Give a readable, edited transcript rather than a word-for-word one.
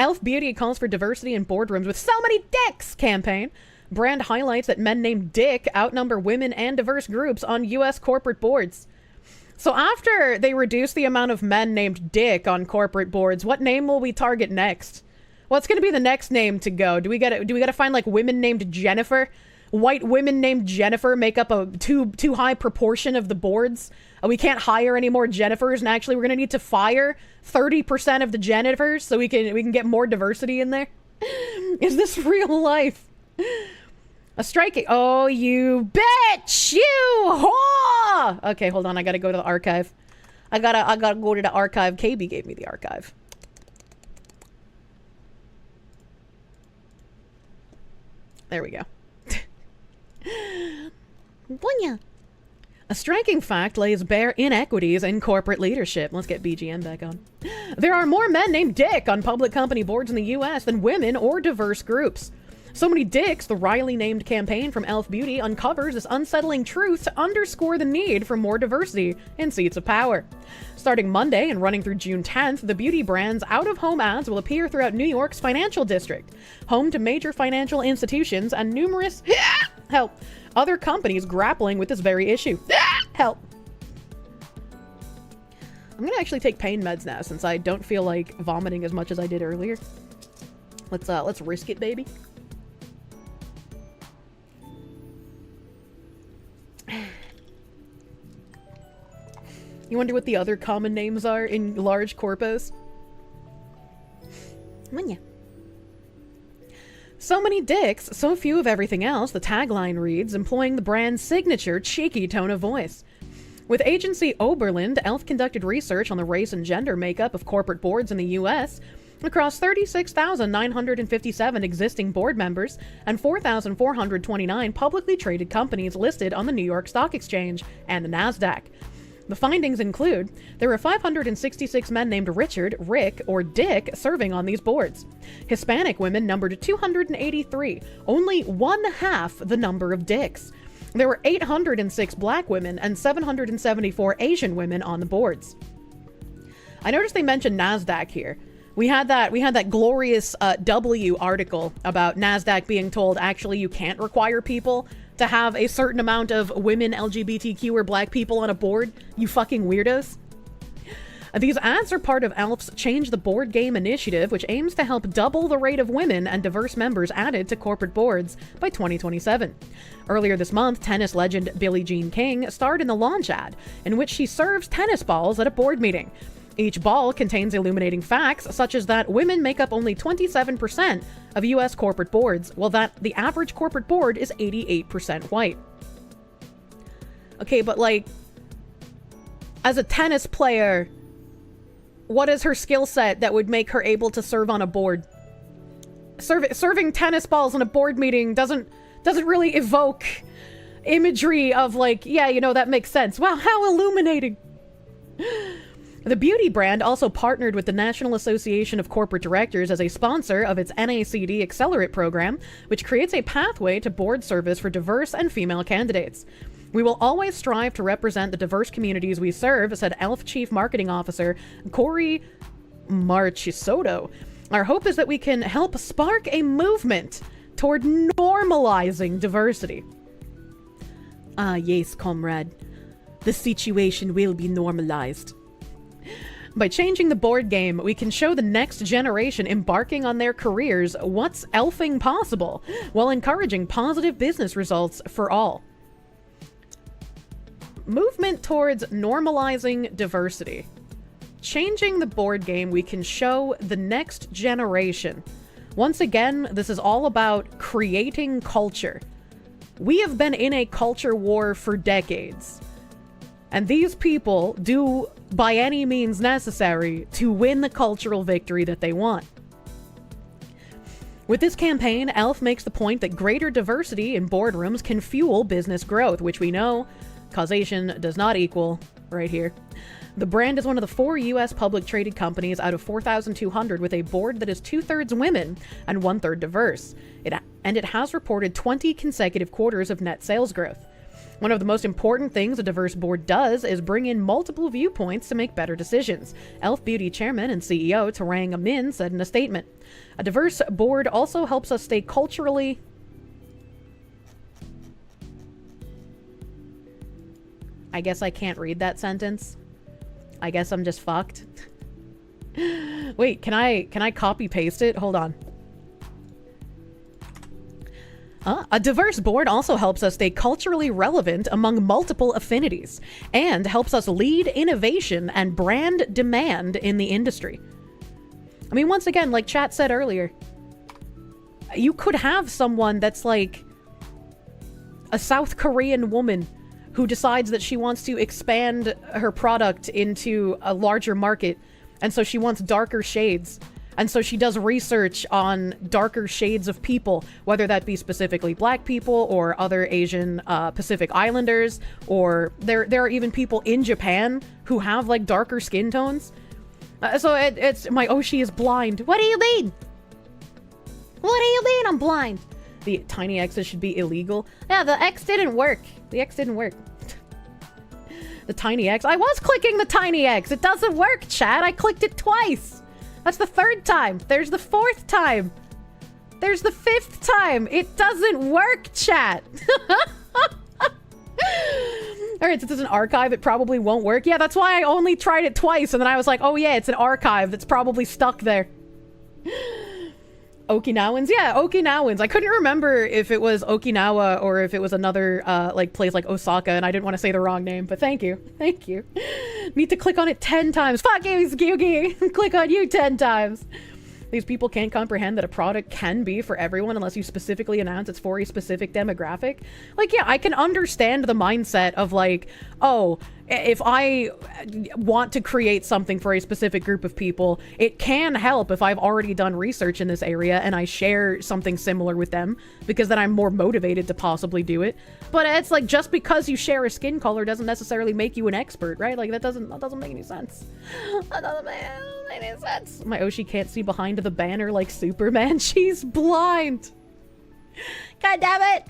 Elf Beauty calls for diversity in boardrooms with so many dicks campaign. Brand highlights that men named Dick outnumber women and diverse groups on U.S. corporate boards. So after they reduce the amount of men named Dick on corporate boards, what name will we target next? What's going to be the next name to go? Do we got to find like women named Jennifer? White women named Jennifer make up a too high proportion of the boards. We can't hire any more Jennifers, and actually we're going to need to fire 30% of the Jennifers so we can get more diversity in there. Is this real life? A striking... Oh, you bitch! You whore! Okay, hold on. I gotta go to the archive. I gotta go to the archive. KB gave me the archive. There we go. Bunya. A striking fact lays bare inequities in corporate leadership. Let's get BGM back on. There are more men named Dick on public company boards in the U.S. than women or diverse groups. So Many Dicks, the wryly named campaign from Elf Beauty, uncovers this unsettling truth to underscore the need for more diversity in seats of power. Starting Monday and running through June 10th, the beauty brand's out-of-home ads will appear throughout New York's financial district, home to major financial institutions and numerous other companies grappling with this very issue. Help. I'm gonna actually take pain meds now since I don't feel like vomiting as much as I did earlier. Let's risk it, baby. You wonder what the other common names are in large corpos? Manya. So many dicks, so few of everything else, the tagline reads, employing the brand's signature cheeky tone of voice. With agency Oberland, Elf conducted research on the race and gender makeup of corporate boards in the U.S. across 36,957 existing board members and 4,429 publicly traded companies listed on the New York Stock Exchange and the NASDAQ. The findings include there are 566 men named Richard, Rick, or Dick serving on these boards. Hispanic women numbered 283, only one half the number of Dicks. There were 806 black women and 774 Asian women on the boards. I noticed they mentioned NASDAQ here. We had that glorious W article about NASDAQ being told actually you can't require people to have a certain amount of women, LGBTQ, or black people on a board, you fucking weirdos. These ads are part of Elf's Change the Board Game initiative, which aims to help double the rate of women and diverse members added to corporate boards by 2027. Earlier this month, tennis legend Billie Jean King starred in the launch ad, in which she serves tennis balls at a board meeting. Each ball contains illuminating facts, such as that women make up only 27% of U.S. corporate boards, while that the average corporate board is 88% white. Okay, but like, as a tennis player, what is her skill set that would make her able to serve on a board? Serving tennis balls in a board meeting doesn't really evoke imagery of like, yeah, you know, that makes sense. Wow, how illuminating. The beauty brand also partnered with the National Association of Corporate Directors as a sponsor of its NACD Accelerate program, which creates a pathway to board service for diverse and female candidates. We will always strive to represent the diverse communities we serve, said Elf Chief Marketing Officer Corey Marchisotto. Our hope is that we can help spark a movement toward normalizing diversity. Ah, yes, comrade. The situation will be normalized. By changing the board game, we can show the next generation embarking on their careers what's elfing possible, while encouraging positive business results for all. Movement towards normalizing diversity. Changing the board game, we can show the next generation. Once again, this is all about creating culture. We have been in a culture war for decades. And these people do by any means necessary to win the cultural victory that they want. With this campaign, Elf makes the point that greater diversity in boardrooms can fuel business growth, which we know causation does not equal right here. The brand is one of the 4 U.S. public traded companies out of 4,200 with a board that is 2/3 women and 1/3 diverse. It has reported 20 consecutive quarters of net sales growth. One of the most important things a diverse board does is bring in multiple viewpoints to make better decisions, Elf Beauty chairman and CEO Tarang Amin said in a statement. A diverse board also helps us stay culturally... I guess I can't read that sentence. I guess I'm just fucked. Wait, can I copy paste it? Hold on. A diverse board also helps us stay culturally relevant among multiple affinities and helps us lead innovation and brand demand in the industry. I mean, once again, like chat said earlier, you could have someone that's like a South Korean woman who decides that she wants to expand her product into a larger market, and so she wants darker shades. And so she does research on darker shades of people, whether that be specifically black people or other Asian Pacific Islanders, or there are even people in Japan who have like darker skin tones. So it's my Oshi is blind. What do you mean? What do you mean I'm blind? The tiny X's should be illegal. Yeah, the X didn't work. The X didn't work. The tiny X. I was clicking the tiny X. It doesn't work, chat. I clicked it twice. That's the third time. There's the fourth time. There's the fifth time. It doesn't work, chat. Alright, since it's an archive, it probably won't work. Yeah, that's why I only tried it twice, and then I was like, oh yeah, it's an archive that's probably stuck there. Okinawans? Yeah, Okinawans. I couldn't remember if it was Okinawa or if it was another, like, place like Osaka, and I didn't want to say the wrong name, but thank you. Thank you. Need to click on it 10 times. Fuck you, Yugi! Click on you 10 times. These people can't comprehend that a product can be for everyone unless you specifically announce it's for a specific demographic. Like, yeah, I can understand the mindset of like, oh, if I want to create something for a specific group of people, it can help if I've already done research in this area and I share something similar with them, because then I'm more motivated to possibly do it. But it's like, just because you share a skin color doesn't necessarily make you an expert, right? Like, that doesn't make any sense. That doesn't make any sense. My Oshi can't see behind the banner like Superman. She's blind. God damn it.